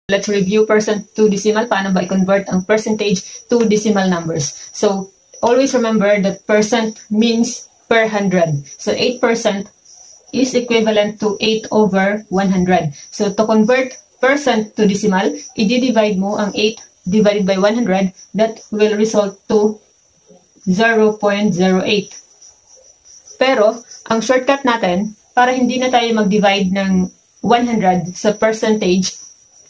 let's review percent to decimal. Paano ba i-convert ang percentage to decimal numbers? So, always remember that percent means per 100. So, 8% is equivalent to 8 over 100. So, to convert percent to decimal, i-divide mo ang 8 divided by 100. That will result to 0.08. Pero, ang shortcut natin, para hindi na tayo mag-divide ng 100 sa percentage,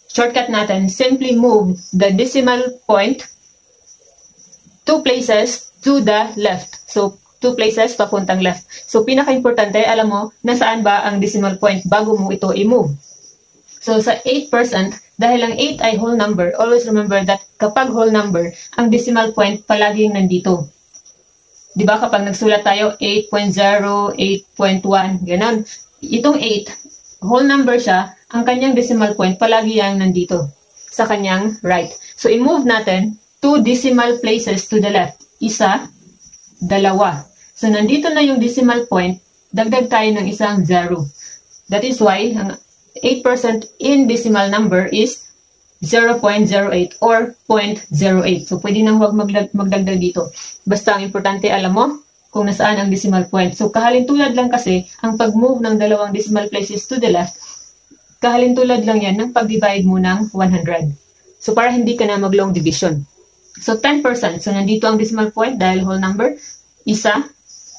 shortcut natin, simply move the decimal point 2 places to the left. So, 2 places papuntang left. So, pinaka-importante, alam mo, nasaan ba ang decimal point bago mo ito i-move. So, sa 8%, dahil ang 8 ay whole number, always remember that kapag whole number, ang decimal point palaging nandito. Diba kapag nagsulat tayo 8.0, 8.1, ganun. Itong 8, whole number siya, ang kanyang decimal point palagi ang nandito sa kanyang right. So, i-move natin 2 decimal places to the left. Isa, dalawa. So, nandito na yung decimal point, dagdag tayo ng isang 0. That is why, ang 8% in decimal number is 0.08 or 0.08. So, pwede nang huwag magdagdag dito. Basta ang importante, alam mo kung nasaan ang decimal point. So, kahalintulad lang kasi ang pag-move ng dalawang decimal places to the left, kahalintulad lang yan ng pag-divide mo ng 100. So, para hindi ka na mag-long division. So, 10%. So, nandito ang decimal point dahil whole number. Isa,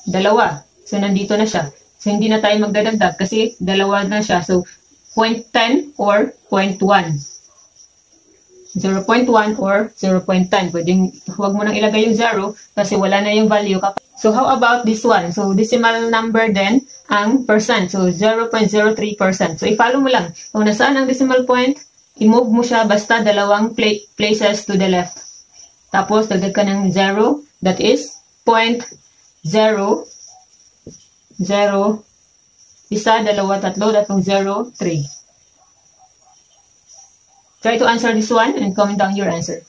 dalawa. So, nandito na siya. So, hindi na tayo magdadagdag kasi dalawa na siya. So, 0.10 or 0.1. 0.1 or 0.10. Pwedeng huwag mo nang ilagay yung 0 kasi wala na yung value. So, how about this one? So, decimal number din ang percent. So, 0.03%. So, i-follow mo lang. Kung nasaan ang decimal point, i-move mo siya basta dalawang places to the left. Tapos, dagdag ka ng 0. That is 0.0. Isa, dalawa, tatlo, tatlong 0, 3. Try to answer this one and comment down your answer.